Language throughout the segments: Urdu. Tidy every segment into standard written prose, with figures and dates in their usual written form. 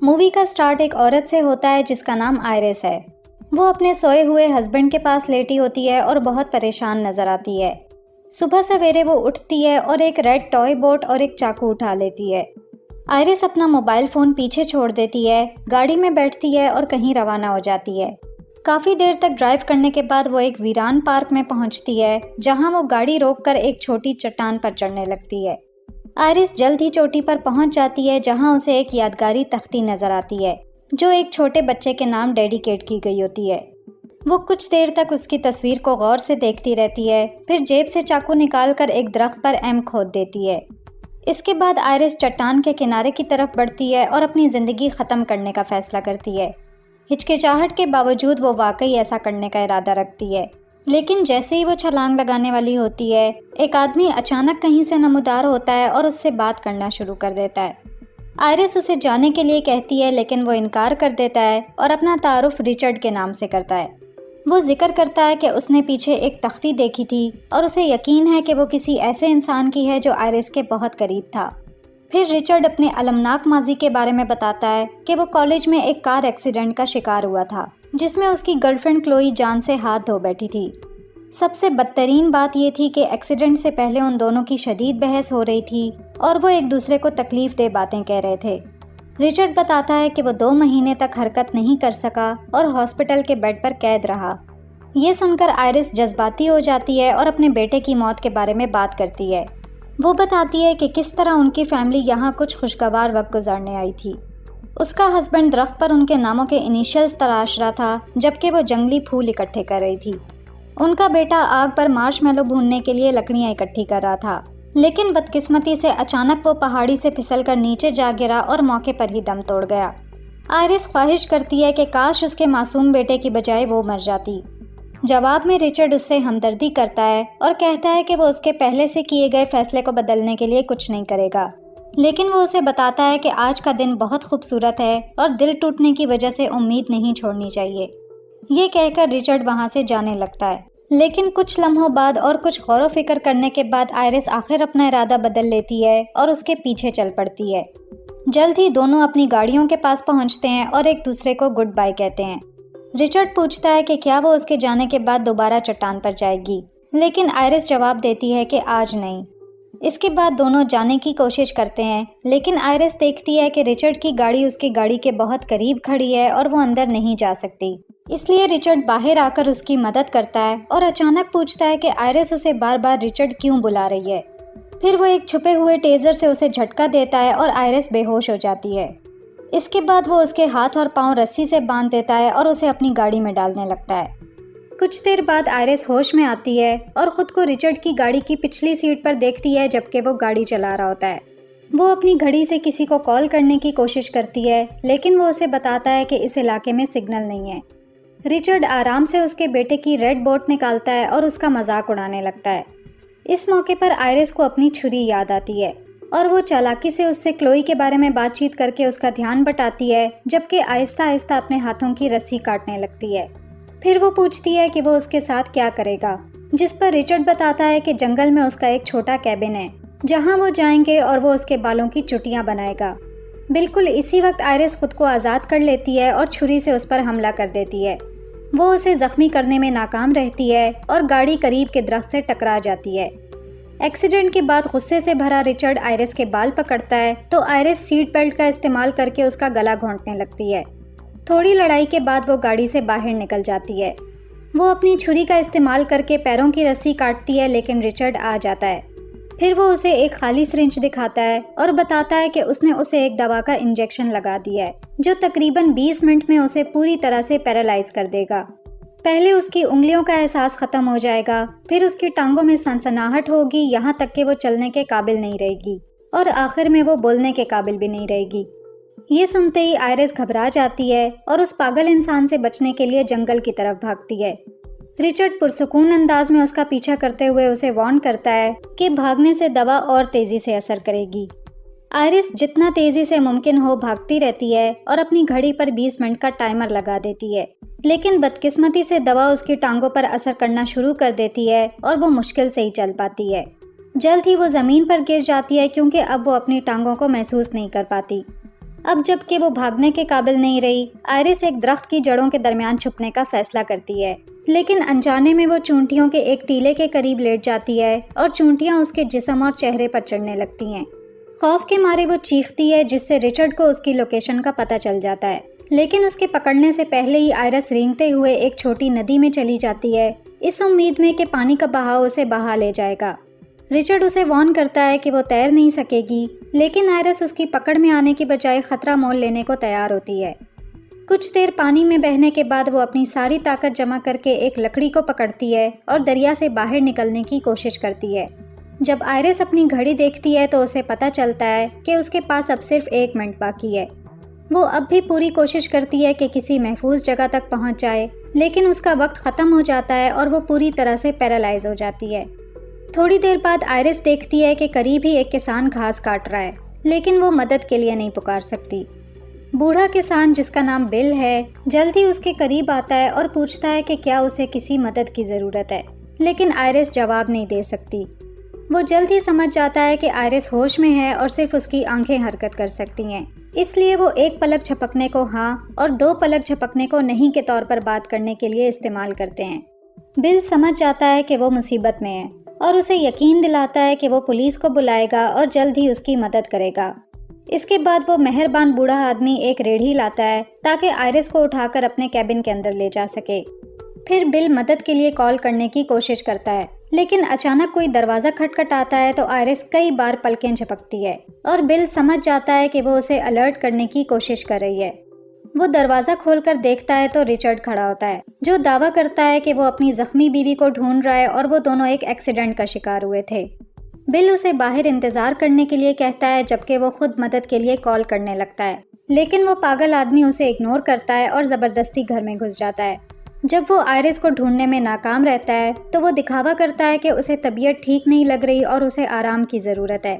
مووی کا سٹارٹ ایک عورت سے ہوتا ہے جس کا نام آئرس ہے۔ وہ اپنے سوئے ہوئے ہسبینڈ کے پاس لیٹی ہوتی ہے اور بہت پریشان نظر آتی ہے۔ صبح سویرے وہ اٹھتی ہے اور ایک ریڈ ٹوائے بوٹ اور ایک چاقو اٹھا لیتی ہے۔ آئرس اپنا موبائل فون پیچھے چھوڑ دیتی ہے، گاڑی میں بیٹھتی ہے اور کہیں روانہ ہو جاتی ہے۔ کافی دیر تک ڈرائیو کرنے کے بعد وہ ایک ویران پارک میں پہنچتی ہے، جہاں وہ گاڑی روک کر ایک چھوٹی چٹان پر چڑھنے لگتی ہے۔ آئرس جلد ہی چوٹی پر پہنچ جاتی ہے، جہاں اسے ایک یادگاری تختی نظر آتی ہے جو ایک چھوٹے بچے کے نام ڈیڈیکیٹ کی گئی ہوتی ہے۔ وہ کچھ دیر تک اس کی تصویر کو غور سے دیکھتی رہتی ہے، پھر جیب سے چاقو نکال کر ایک درخت پر ایم کھود دیتی ہے۔ اس کے بعد آئرس چٹان کے کنارے کی طرف بڑھتی ہے اور اپنی زندگی ختم کرنے کا فیصلہ کرتی ہے۔ ہچکچاہٹ کے باوجود وہ واقعی ایسا کرنے کا ارادہ رکھتی ہے، لیکن جیسے ہی وہ چھلانگ لگانے والی ہوتی ہے، ایک آدمی اچانک کہیں سے نمودار ہوتا ہے اور اس سے بات کرنا شروع کر دیتا ہے۔ آئرس اسے جانے کے لیے کہتی ہے، لیکن وہ انکار کر دیتا ہے اور اپنا تعارف ریچرڈ کے نام سے کرتا ہے۔ وہ ذکر کرتا ہے کہ اس نے پیچھے ایک تختی دیکھی تھی اور اسے یقین ہے کہ وہ کسی ایسے انسان کی ہے جو آئرس کے بہت قریب تھا۔ پھر ریچرڈ اپنے المناک ماضی کے بارے میں بتاتا ہے کہ وہ کالج میں ایک کار ایکسیڈنٹ کا شکار ہوا تھا، جس میں اس کی گرل فرینڈ کلوئی جان سے ہاتھ دھو بیٹھی تھی۔ سب سے بدترین بات یہ تھی کہ ایکسیڈنٹ سے پہلے ان دونوں کی شدید بحث ہو رہی تھی اور وہ ایک دوسرے کو تکلیف دہ باتیں کہہ رہے تھے۔ ریچرڈ بتاتا ہے کہ وہ 2 مہینے تک حرکت نہیں کر سکا اور ہاسپٹل کے بیڈ پر قید رہا۔ یہ سن کر آئرس جذباتی ہو جاتی ہے اور اپنے بیٹے کی موت کے بارے میں بات کرتی ہے۔ وہ بتاتی ہے کہ کس طرح ان کی فیملی یہاں کچھ خوشگوار وقت گزارنے آئی تھی۔ اس کا ہسبینڈ درخت پر ان کے ناموں کے انیشلز تراش رہا تھا، جبکہ وہ جنگلی پھول اکٹھے کر رہی تھی۔ ان کا بیٹا آگ پر مارش میلو بھوننے کے لیے لکڑیاں اکٹھی کر رہا تھا، لیکن بدقسمتی سے اچانک وہ پہاڑی سے پھسل کر نیچے جا گرا اور موقع پر ہی دم توڑ گیا۔ آئرس خواہش کرتی ہے کہ کاش اس کے معصوم بیٹے کی بجائے وہ مر جاتی۔ جواب میں ریچرڈ اس سے ہمدردی کرتا ہے اور کہتا ہے کہ وہ اس کے پہلے سے کیے گئے فیصلے کو بدلنے کے لیے کچھ نہیں کرے گا، لیکن وہ اسے بتاتا ہے کہ آج کا دن بہت خوبصورت ہے اور دل ٹوٹنے کی وجہ سے امید نہیں چھوڑنی چاہیے۔ یہ کہہ کر ریچرڈ وہاں سے جانے لگتا ہے، لیکن کچھ لمحوں بعد اور کچھ غور و فکر کرنے کے بعد آئرس آخر اپنا ارادہ بدل لیتی ہے اور اس کے پیچھے چل پڑتی ہے۔ جلد ہی دونوں اپنی گاڑیوں کے پاس پہنچتے ہیں اور ایک دوسرے کو گڈ بائی کہتے ہیں۔ ریچرڈ پوچھتا ہے کہ کیا وہ اس کے جانے کے بعد دوبارہ چٹان پر جائے گی، لیکن آئرس جواب دیتی ہے کہ آج نہیں۔ اس کے بعد دونوں جانے کی کوشش کرتے ہیں، لیکن آئرس دیکھتی ہے کہ ریچرڈ کی گاڑی اس کی گاڑی کے بہت قریب کھڑی ہے اور وہ اندر نہیں جا سکتی۔ اس لیے ریچرڈ باہر آ کر اس کی مدد کرتا ہے اور اچانک پوچھتا ہے کہ آئرس اسے بار بار ریچرڈ کیوں بلا رہی ہے۔ پھر وہ ایک چھپے ہوئے ٹیزر سے اسے جھٹکا دیتا ہے اور آئرس بے ہوش ہو جاتی ہے۔ اس کے بعد وہ اس کے ہاتھ اور پاؤں رسی سے باندھ دیتا ہے اور اسے اپنی گاڑی میں ڈالنے لگتا ہے۔ کچھ دیر بعد آئرس ہوش میں آتی ہے اور خود کو ریچرڈ کی گاڑی کی پچھلی سیٹ پر دیکھتی ہے جبکہ وہ گاڑی چلا رہا ہوتا ہے۔ وہ اپنی گھڑی سے کسی کو کال کرنے کی کوشش کرتی ہے، لیکن وہ اسے بتاتا ہے کہ اس علاقے میں سگنل نہیں ہے۔ ریچرڈ آرام سے اس کے بیٹے کی ریڈ بوٹ نکالتا ہے اور اس کا مذاق اڑانے لگتا ہے۔ اس موقع پر آئرس کو اپنی چھری یاد آتی ہے اور وہ چالاکی سے اس سے کلوئی کے بارے میں بات چیت کر کے اس کا دھیان بٹاتی ہے، جبکہ آہستہ آہستہ اپنے ہاتھوں کی رسی کاٹنے لگتی ہے۔ پھر وہ پوچھتی ہے کہ وہ اس کے ساتھ کیا کرے گا، جس پر ریچرڈ بتاتا ہے کہ جنگل میں اس کا ایک چھوٹا کیبن ہے، جہاں وہ جائیں گے اور وہ اس کے بالوں کی چٹیاں بنائے گا۔ بالکل اسی وقت آئرس خود کو آزاد کر لیتی ہے اور چھری سے اس پر حملہ کر دیتی ہے۔ وہ اسے زخمی کرنے میں ناکام رہتی ہے اور گاڑی قریب کے درخت سے ٹکرا جاتی ہے۔ ایکسیڈنٹ کے بعد غصے سے بھرا ریچرڈ آئرس کے بال پکڑتا ہے تو آئرس سیٹ بیلٹ کا استعمال کر کے اس کا گلا گھونٹنے لگتی ہے۔ تھوڑی لڑائی کے بعد وہ گاڑی سے باہر نکل جاتی ہے۔ وہ اپنی چھری کا استعمال کر کے پیروں کی رسی کاٹتی ہے، لیکن ریچرڈ آ جاتا ہے۔ پھر وہ اسے ایک خالی سرنج دکھاتا ہے اور بتاتا ہے کہ اس نے اسے ایک دوا کا انجیکشن لگا دیا ہے جو تقریباً 20 منٹ میں اسے پوری طرح سے پیرالائز کر دے گا۔ پہلے اس کی انگلیوں کا احساس ختم ہو جائے گا، پھر اس کی ٹانگوں میں سنسناہٹ ہوگی یہاں تک کہ وہ چلنے کے قابل نہیں رہے گی، اور آخر میں وہ بولنے کے قابل بھی نہیں رہے گی۔ یہ سنتے ہی آئرس گھبرا جاتی ہے اور اس پاگل انسان سے بچنے کے لیے جنگل کی طرف بھاگتی ہے۔ ریچرڈ پرسکون انداز میں اس کا پیچھا کرتے ہوئے اسے وارن کرتا ہے کہ بھاگنے سے دوا اور تیزی سے اثر کرے گی۔ آئرس جتنا تیزی سے ممکن ہو بھاگتی رہتی ہے اور اپنی گھڑی پر 20 منٹ کا ٹائمر لگا دیتی ہے، لیکن بدقسمتی سے دوا اس کی ٹانگوں پر اثر کرنا شروع کر دیتی ہے اور وہ مشکل سے ہی چل پاتی ہے۔ جلد ہی وہ زمین پر گر جاتی ہے کیونکہ اب وہ اپنی ٹانگوں کو محسوس نہیں کر پاتی۔ اب جب کہ وہ بھاگنے کے قابل نہیں رہی، آئرس ایک درخت کی جڑوں کے درمیان چھپنے کا فیصلہ کرتی ہے، لیکن انجانے میں وہ چونٹیوں کے ایک ٹیلے کے قریب لیٹ جاتی ہے اور چونٹیاں اس کے جسم اور چہرے پر چڑھنے لگتی ہیں۔ خوف کے مارے وہ چیختی ہے، جس سے رچرڈ کو اس کی لوکیشن کا پتہ چل جاتا ہے، لیکن اس کے پکڑنے سے پہلے ہی آئرس رینگتے ہوئے ایک چھوٹی ندی میں چلی جاتی ہے، اس امید میں کہ پانی کا بہاؤ اسے بہا لے جائے گا۔ رچرڈ اسے وارن کرتا ہے کہ وہ تیر نہیں سکے گی، لیکن آئرس اس کی پکڑ میں آنے کی بجائے خطرہ مول لینے کو تیار ہوتی ہے۔ کچھ دیر پانی میں بہنے کے بعد وہ اپنی ساری طاقت جمع کر کے ایک لکڑی کو پکڑتی ہے اور دریا سے باہر نکلنے کی کوشش کرتی ہے۔ جب آئرس اپنی گھڑی دیکھتی ہے تو اسے پتہ چلتا ہے کہ اس کے پاس اب صرف 1 منٹ باقی ہے۔ وہ اب بھی پوری کوشش کرتی ہے کہ کسی محفوظ جگہ تک پہنچ جائے، لیکن اس کا وقت ختم ہو جاتا ہے اور وہ پوری طرح سے پیرالائز ہو جاتی ہے۔ تھوڑی دیر بعد آئرس دیکھتی ہے کہ قریب ہی ایک کسان گھاس کاٹ رہا ہے، لیکن وہ مدد کے لیے نہیں پکار سکتی۔ بوڑھا کسان، جس کا نام بل ہے، جلد ہی اس کے قریب آتا ہے اور پوچھتا ہے کہ کیا اسے کسی مدد کی ضرورت ہے، لیکن آئرس جواب نہیں دے سکتی۔ وہ جلد ہی سمجھ جاتا ہے کہ آئرس ہوش میں ہے اور صرف اس کی آنکھیں حرکت کر سکتی ہیں، اس لیے وہ 1 پلک جھپکنے کو ہاں اور 2 پلک جھپکنے کو نہیں کے طور پر بات کرنے کے لیے استعمال کرتے ہیں۔ بل سمجھ جاتا ہے کہ وہ مصیبت میں ہے اور اسے یقین دلاتا ہے کہ وہ پولیس کو بلائے گا اور جلد ہی اس کی مدد کرے گا۔ اس کے بعد وہ مہربان بوڑھا آدمی ایک ریڑھی لاتا ہے تاکہ آئرس کو اٹھا کر اپنے کیبن کے اندر لے جا سکے۔ پھر بل مدد کے لیے کال کرنے کی کوشش کرتا ہے، لیکن اچانک کوئی دروازہ کھٹکھٹاتا ہے تو آئرس کئی بار پلکیں جھپکتی ہے اور بل سمجھ جاتا ہے کہ وہ اسے الرٹ کرنے کی کوشش کر رہی ہے۔ وہ دروازہ کھول کر دیکھتا ہے تو رچرڈ کھڑا ہوتا ہے، جو دعویٰ کرتا ہے کہ وہ اپنی زخمی بیوی کو ڈھونڈ رہا ہے اور وہ دونوں ایک ایکسیڈنٹ کا شکار ہوئے تھے۔ بل اسے باہر انتظار کرنے کے لیے کہتا ہے، جبکہ وہ خود مدد کے لیے کال کرنے لگتا ہے، لیکن وہ پاگل آدمی اسے اگنور کرتا ہے اور زبردستی گھر میں گھس جاتا ہے۔ جب وہ آئرس کو ڈھونڈنے میں ناکام رہتا ہے تو وہ دکھاوا کرتا ہے کہ اسے طبیعت ٹھیک نہیں لگ رہی اور اسے آرام کی ضرورت ہے۔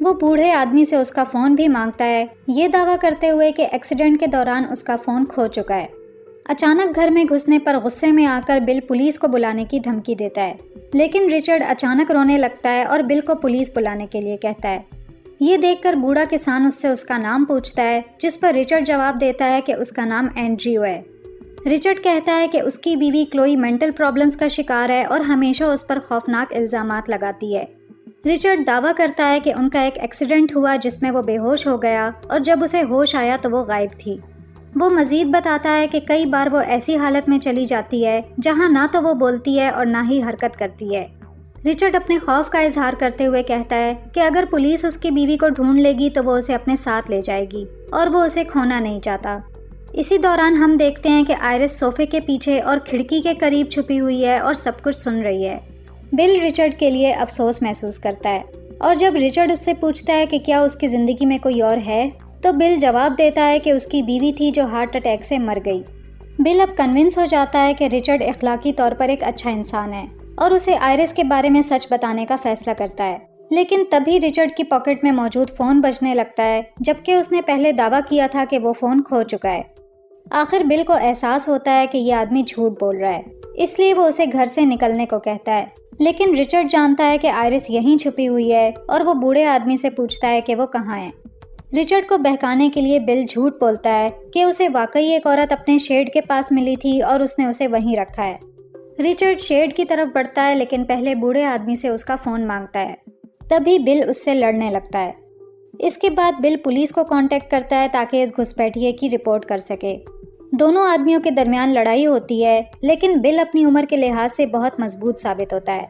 وہ بوڑھے آدمی سے اس کا فون بھی مانگتا ہے، یہ دعویٰ کرتے ہوئے کہ ایکسیڈنٹ کے دوران اس کا فون کھو چکا ہے۔ اچانک گھر میں گھسنے پر غصے میں آ کر بل پولیس کو بلانے کی دھمکی دیتا ہے، لیکن رچرڈ اچانک رونے لگتا ہے اور بل کو پولیس بلانے کے لیے کہتا ہے۔ یہ دیکھ کر بوڑھا کسان اس سے اس کا نام پوچھتا ہے، جس پر رچرڈ جواب دیتا ہے کہ اس کا نام اینڈریو ہے۔ رچرڈ کہتا ہے کہ اس کی بیوی کلوئی مینٹل پرابلمز کا شکار ہے اور ہمیشہ اس پر خوفناک الزامات لگاتی ہے۔ رچرڈ دعویٰ کرتا ہے کہ ان کا ایک ایکسیڈنٹ ہوا جس میں وہ بے ہوش ہو گیا اور جب اسے ہوش آیا تو وہ غائب تھی۔ وہ مزید بتاتا ہے کہ کئی بار وہ ایسی حالت میں چلی جاتی ہے جہاں نہ تو وہ بولتی ہے اور نہ ہی حرکت کرتی ہے۔ رچرڈ اپنے خوف کا اظہار کرتے ہوئے کہتا ہے کہ اگر پولیس اس کی بیوی کو ڈھونڈ لے گی تو وہ اسے اپنے ساتھ لے جائے گی اور وہ اسے کھونا نہیں چاہتا۔ اسی دوران ہم دیکھتے ہیں کہ آئرس صوفے کے پیچھے اور کھڑکی کے قریب چھپی ہوئی ہے اور سب کچھ سن رہی ہے۔ بل رچرڈ کے لیے افسوس محسوس کرتا ہے اور جب رچرڈ اس سے پوچھتا ہے کہ کیا اس کی زندگی میں کوئی اور ہے تو بل جواب دیتا ہے کہ اس کی بیوی تھی جو ہارٹ اٹیک سے مر گئی۔ بل اب کنونس ہو جاتا ہے کہ رچرڈ اخلاقی طور پر ایک اچھا انسان ہے اور اسے آئرس کے بارے میں سچ بتانے کا فیصلہ کرتا ہے، لیکن تبھی رچرڈ کی پاکٹ میں موجود فون بجنے لگتا ہے، جبکہ اس نے پہلے دعویٰ کیا تھا کہ وہ فون کھو چکا ہے۔ آخر بل کو احساس ہوتا ہے کہ یہ آدمی جھوٹ بول رہا ہے، اس لیے وہ اسے گھر سے نکلنے کو کہتا ہے، لیکن رچرڈ جانتا ہے کہ آئرس یہیں چھپی ہوئی ہے اور وہ بوڑھے آدمی سے پوچھتا ہے کہ وہ کہاں ہے۔ رچرڈ کو بہکانے کے لیے بل جھوٹ بولتا ہے کہ اسے واقعی ایک عورت اپنے شیڈ کے پاس ملی تھی اور اس نے اسے وہیں رکھا ہے۔ رچرڈ شیڈ کی طرف بڑھتا ہے لیکن پہلے بوڑھے آدمی سے اس کا فون مانگتا ہے، تبھی بل اس سے لڑنے لگتا ہے۔ اس کے بعد بل پولیس کو کانٹیکٹ کرتا ہے تاکہ اس گھسپیٹھیے کی رپورٹ کر سکے۔ دونوں آدمیوں کے درمیان لڑائی ہوتی ہے، لیکن بل اپنی عمر کے لحاظ سے بہت مضبوط ثابت ہوتا ہے۔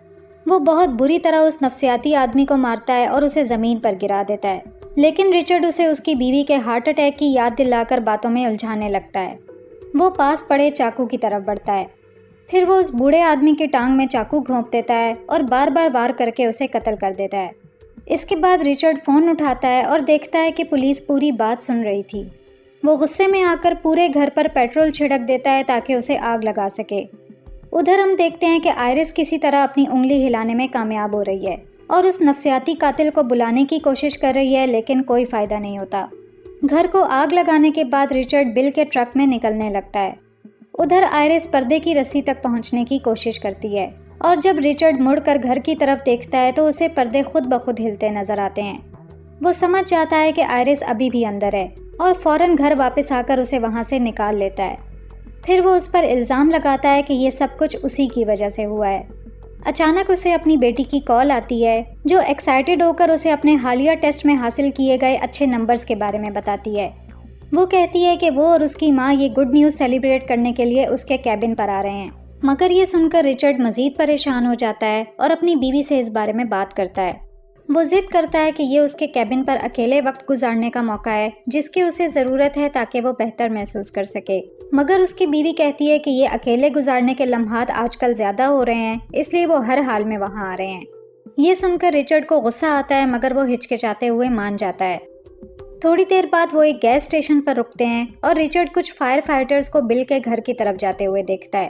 وہ بہت بری طرح اس نفسیاتی آدمی کو مارتا ہے اور اسے زمین پر گرا دیتا ہے، لیکن رچرڈ اسے اس کی بیوی کے ہارٹ اٹیک کی یاد دلا کر باتوں میں الجھانے لگتا ہے۔ وہ پاس پڑے چاقو کی طرف بڑھتا ہے، پھر وہ اس بوڑھے آدمی کی ٹانگ میں چاقو گھونپ دیتا ہے اور بار بار وار کر کے اسے قتل کر دیتا ہے۔ اس کے بعد رچرڈ فون اٹھاتا ہے اور دیکھتا ہے کہ پولیس پوری بات سن رہی تھی۔ وہ غصے میں آ کر پورے گھر پر پیٹرول چھڑک دیتا ہے تاکہ اسے آگ لگا سکے۔ ادھر ہم دیکھتے ہیں کہ آئرس کسی طرح اپنی انگلی ہلانے میں کامیاب ہو رہی ہے اور اس نفسیاتی قاتل کو بلانے کی کوشش کر رہی ہے، لیکن کوئی فائدہ نہیں ہوتا۔ گھر کو آگ لگانے کے بعد رچرڈ بل کے ٹرک میں نکلنے لگتا ہے۔ ادھر آئرس پردے کی رسی تک پہنچنے کی کوشش کرتی ہے اور جب رچرڈ مڑ کر گھر کی طرف دیکھتا ہے تو اسے پردے خود بخود ہلتے نظر آتے ہیں۔ وہ سمجھ جاتا ہے کہ آئرس ابھی بھی اندر ہے اور فوراً گھر واپس آ کر اسے وہاں سے نکال لیتا ہے۔ پھر وہ اس پر الزام لگاتا ہے کہ یہ سب کچھ اسی کی وجہ سے ہوا ہے۔ اچانک اسے اپنی بیٹی کی کال آتی ہے جو ایکسائٹڈ ہو کر اسے اپنے حالیہ ٹیسٹ میں حاصل کیے گئے اچھے نمبرز کے بارے میں بتاتی ہے۔ وہ کہتی ہے کہ وہ اور اس کی ماں یہ گڈ نیوز سیلیبریٹ کرنے کے لیے اس کے کیبن پر آ رہے ہیں، مگر یہ سن کر رچرڈ مزید پریشان ہو جاتا ہے اور اپنی بیوی سے اس بارے میں بات کرتا ہے۔ وہ ضد کرتا ہے کہ یہ اس کے کیبن پر اکیلے وقت گزارنے کا موقع ہے جس کی اسے ضرورت ہے تاکہ وہ بہتر محسوس کر سکے، مگر اس کی بیوی کہتی ہے کہ یہ اکیلے گزارنے کے لمحات آج کل زیادہ ہو رہے ہیں، اس لیے وہ ہر حال میں وہاں آ رہے ہیں۔ یہ سن کر رچرڈ کو غصہ آتا ہے مگر وہ ہچکچاتے ہوئے مان جاتا ہے۔ تھوڑی دیر بعد وہ ایک گیس اسٹیشن پر رکتے ہیں اور رچرڈ کچھ فائر فائٹرز کو بل کے گھر کی طرف جاتے ہوئے دیکھتا ہے۔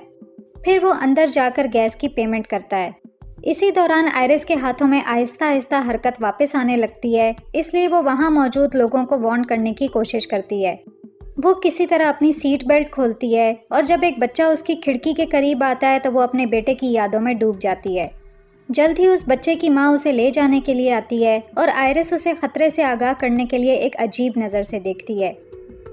پھر وہ اندر جا کر گیس کی پیمنٹ کرتا ہے۔ اسی دوران آئرس کے ہاتھوں میں آہستہ آہستہ حرکت واپس آنے لگتی ہے، اس لیے وہ وہاں موجود لوگوں کو وارن کرنے کی کوشش کرتی ہے۔ وہ کسی طرح اپنی سیٹ بیلٹ کھولتی ہے اور جب ایک بچہ اس کی کھڑکی کے قریب آتا ہے تو وہ اپنے بیٹے کی یادوں میں ڈوب جاتی ہے۔ جلد ہی اس بچے کی ماں اسے لے جانے کے لیے آتی ہے اور آئرس اسے خطرے سے آگاہ کرنے کے لیے ایک عجیب نظر سے دیکھتی ہے۔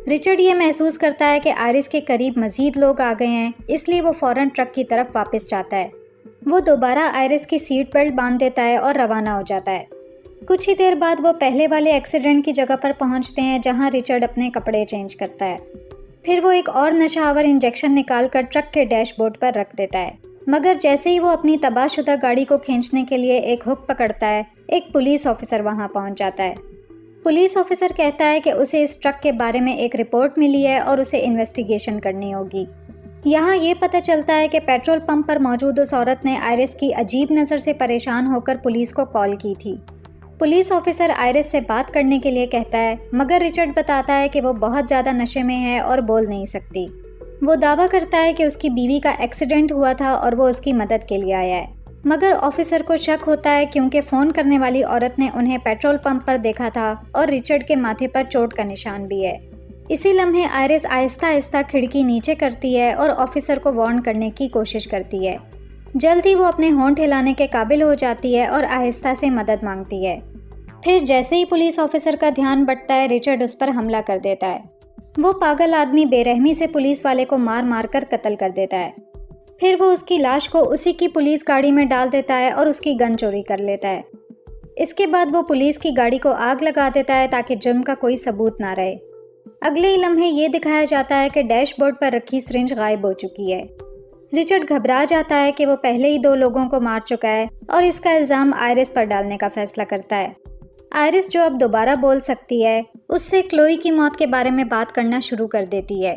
رچرڈ یہ محسوس کرتا ہے کہ آئرس کے قریب مزید لوگ آ گئے ہیں، اس لیے وہ فوراً ٹرک کی طرف واپس جاتا ہے۔ وہ دوبارہ آئرس کی سیٹ بیلٹ باندھ دیتا ہے اور روانہ ہو جاتا ہے۔ کچھ ہی دیر بعد وہ پہلے والے ایکسیڈنٹ کی جگہ پر پہنچتے ہیں جہاں رچرڈ اپنے کپڑے چینج کرتا ہے۔ پھر وہ ایک اور نشہ آور انجیکشن نکال کر ٹرک کے ڈیش بورڈ پر رکھ دیتا ہے، مگر جیسے ہی وہ اپنی تباہ شدہ گاڑی کو کھینچنے کے لیے ایک ہک پکڑتا ہے، ایک پولیس آفیسر وہاں پہنچ جاتا ہے۔ پولیس آفیسر کہتا ہے کہ اسے اس ٹرک کے بارے میں ایک رپورٹ ملی ہے اور اسے انویسٹیگیشن کرنی ہوگی۔ یہاں یہ پتہ چلتا ہے کہ پیٹرول پمپ پر موجود اس عورت نے آئرس کی عجیب نظر سے پریشان ہو کر پولیس کو کال کی تھی۔ پولیس آفیسر آئرس سے بات کرنے کے لیے کہتا ہے، مگر رچرڈ بتاتا ہے کہ وہ بہت زیادہ نشے میں ہے اور بول نہیں سکتی۔ وہ دعویٰ کرتا ہے کہ اس کی بیوی کا ایکسیڈنٹ ہوا تھا اور وہ اس کی مدد کے لیے آیا ہے، مگر آفیسر کو شک ہوتا ہے کیونکہ فون کرنے والی عورت نے انہیں پیٹرول پمپ پر دیکھا تھا اور رچرڈ کے ماتھے پر چوٹ کا نشان بھی ہے۔ اسی لمحے آئرس آہستہ آہستہ کھڑکی نیچے کرتی ہے اور آفیسر کو وارن کرنے کی کوشش کرتی ہے۔ جلد ہی وہ اپنے ہونٹ ہلانے کے قابل ہو جاتی ہے اور آہستہ سے مدد مانگتی ہے۔ پھر جیسے ہی پولیس آفیسر کا دھیان بٹتا ہے، رچرڈ اس پر حملہ کر دیتا ہے۔ وہ پاگل آدمی بے رحمی سے پولیس والے کو مار مار کر قتل کر دیتا ہے۔ پھر وہ اس کی لاش کو اسی کی پولیس گاڑی میں ڈال دیتا ہے اور اس کی گن چوری کر لیتا ہے۔ اس کے بعد وہ پولیس کی گاڑی کو آگ لگا دیتا ہے تاکہ جرم کا کوئی ثبوت نہ رہے۔ اگلے ہی لمحے یہ دکھایا جاتا ہے کہ ڈیش بورڈ پر رکھی سرنج غائب ہو چکی ہے۔ رچرڈ گھبرا جاتا ہے کہ وہ پہلے ہی 2 لوگوں کو مار چکا ہے اور اس کا الزام آئرس پر ڈالنے کا فیصلہ کرتا ہے۔ آئرس جو اب دوبارہ بول سکتی ہے، اس سے کلوئی کی موت کے بارے میں بات کرنا شروع کر دیتی ہے۔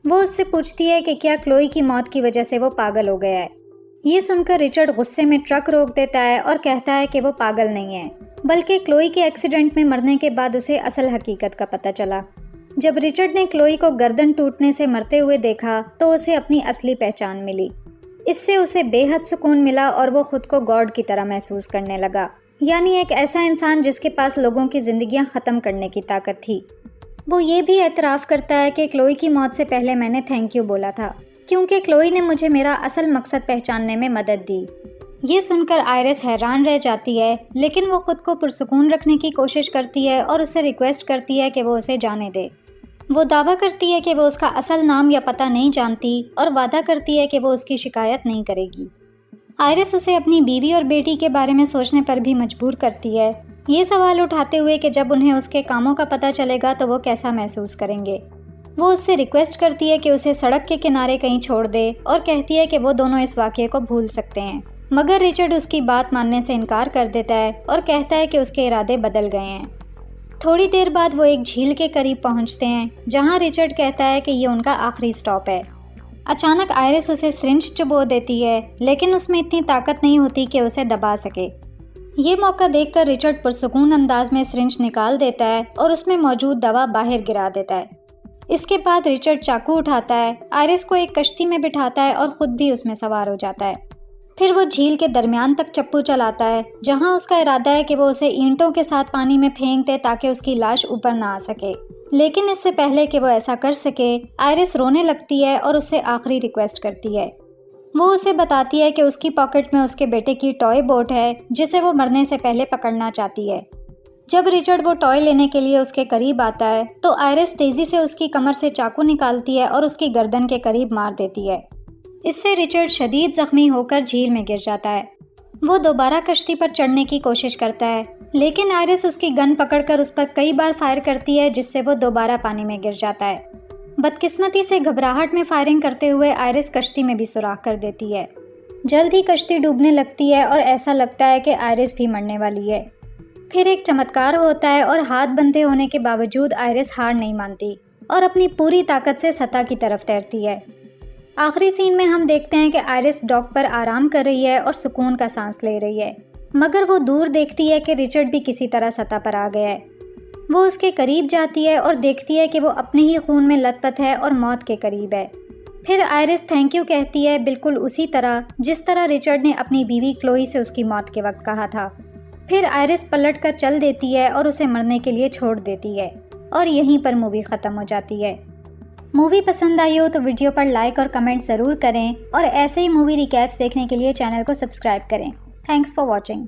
وہ اس سے پوچھتی ہے کہ کیا کلوئی کی موت کی وجہ سے وہ پاگل ہو گیا ہے۔ یہ سن کر رچرڈ غصے میں ٹرک روک دیتا ہے اور کہتا ہے کہ وہ پاگل نہیں ہے، بلکہ کلوئی کے ایکسیڈنٹ میں مرنے کے بعد اسے اصل حقیقت کا پتہ چلا۔ جب رچرڈ نے کلوئی کو گردن ٹوٹنے سے مرتے ہوئے دیکھا تو اسے اپنی اصلی پہچان ملی۔ اس سے اسے بے حد سکون ملا اور وہ خود کو گاڈ کی طرح محسوس کرنے لگا، یعنی ایک ایسا انسان جس کے پاس لوگوں کی زندگیاں ختم کرنے کی طاقت تھی۔ وہ یہ بھی اعتراف کرتا ہے کہ کلوئی کی موت سے پہلے میں نے تھینک یو بولا تھا، کیونکہ کلوئی نے مجھے میرا اصل مقصد پہچاننے میں مدد دی۔ یہ سن کر آئرس حیران رہ جاتی ہے، لیکن وہ خود کو پرسکون رکھنے کی کوشش کرتی ہے اور اسے ریکویسٹ کرتی ہے کہ وہ اسے جانے دے۔ وہ دعویٰ کرتی ہے کہ وہ اس کا اصل نام یا پتہ نہیں جانتی اور وعدہ کرتی ہے کہ وہ اس کی شکایت نہیں کرے گی۔ آئرس اسے اپنی بیوی اور بیٹی کے بارے میں سوچنے پر بھی مجبور کرتی ہے، یہ سوال اٹھاتے ہوئے کہ جب انہیں اس کے کاموں کا پتہ چلے گا تو وہ کیسا محسوس کریں گے۔ وہ اس سے ریکویسٹ کرتی ہے کہ اسے سڑک کے کنارے کہیں چھوڑ دے اور کہتی ہے کہ وہ دونوں اس واقعے کو بھول سکتے ہیں، مگر رچرڈ اس کی بات ماننے سے انکار کر دیتا ہے اور کہتا ہے کہ اس کے ارادے بدل گئے ہیں۔ تھوڑی دیر بعد وہ ایک جھیل کے قریب پہنچتے ہیں جہاں رچرڈ کہتا ہے کہ یہ ان کا آخری سٹاپ ہے۔ اچانک آئرس اسے سرنج چبو دیتی ہے، لیکن اس میں اتنی طاقت نہیں ہوتی کہ اسے دبا سکے۔ یہ موقع دیکھ کر رچرڈ پرسکون انداز میں سرنج نکال دیتا ہے اور اس میں موجود دوا باہر گرا دیتا ہے۔ اس کے بعد رچرڈ چاقو اٹھاتا ہے، آئرس کو ایک کشتی میں بٹھاتا ہے اور خود بھی اس میں سوار ہو جاتا ہے۔ پھر وہ جھیل کے درمیان تک چپو چلاتا ہے جہاں اس کا ارادہ ہے کہ وہ اسے اینٹوں کے ساتھ پانی میں پھینک دے تاکہ اس کی لاش اوپر نہ آ سکے، لیکن اس سے پہلے کہ وہ ایسا کر سکے، آئرس رونے لگتی ہے اور اس سے آخری ریکویسٹ کرتی ہے۔ وہ اسے بتاتی ہے کہ اس کی پاکٹ میں اس کے بیٹے کی ٹوائے بوٹ ہے جسے وہ مرنے سے پہلے پکڑنا چاہتی ہے۔ جب رچرڈ وہ ٹوائے لینے کے لیے اس کے قریب آتا ہے تو آئرس تیزی سے اس کی کمر سے چاقو نکالتی ہے اور اس کی گردن کے قریب مار دیتی ہے۔ اس سے رچرڈ شدید زخمی ہو کر جھیل میں گر جاتا ہے۔ وہ دوبارہ کشتی پر چڑھنے کی کوشش کرتا ہے، لیکن آئرس اس کی گن پکڑ کر اس پر کئی بار فائر کرتی ہے، جس سے وہ دوبارہ پانی میں گر جاتا ہے۔ بدقسمتی سے گھبراہٹ میں فائرنگ کرتے ہوئے آئرس کشتی میں بھی سوراخ کر دیتی ہے۔ جلد ہی کشتی ڈوبنے لگتی ہے اور ایسا لگتا ہے کہ آئرس بھی مرنے والی ہے۔ پھر ایک چمتکار ہوتا ہے اور ہاتھ بندھے ہونے کے باوجود آئرس ہار نہیں مانتی اور اپنی پوری طاقت سے سطح کی طرف تیرتی ہے۔ آخری سین میں ہم دیکھتے ہیں کہ آئرس ڈاک پر آرام کر رہی ہے اور سکون کا سانس لے رہی ہے، مگر وہ دور دیکھتی ہے کہ رچرڈ بھی کسی طرح سطح پر آ گیا ہے۔ وہ اس کے قریب جاتی ہے اور دیکھتی ہے کہ وہ اپنے ہی خون میں لت پت ہے اور موت کے قریب ہے۔ پھر آئرس تھینک یو کہتی ہے، بالکل اسی طرح جس طرح رچرڈ نے اپنی بیوی کلوئی سے اس کی موت کے وقت کہا تھا۔ پھر آئرس پلٹ کر چل دیتی ہے اور اسے مرنے کے لیے چھوڑ دیتی ہے، اور یہیں پر مووی ختم ہو جاتی ہے۔ مووی پسند آئی ہو تو ویڈیو پر لائک اور کمنٹ ضرور کریں، اور ایسے ہی مووی ریکیپس دیکھنے کے لیے چینل کو سبسکرائب کریں۔ Thanks for watching.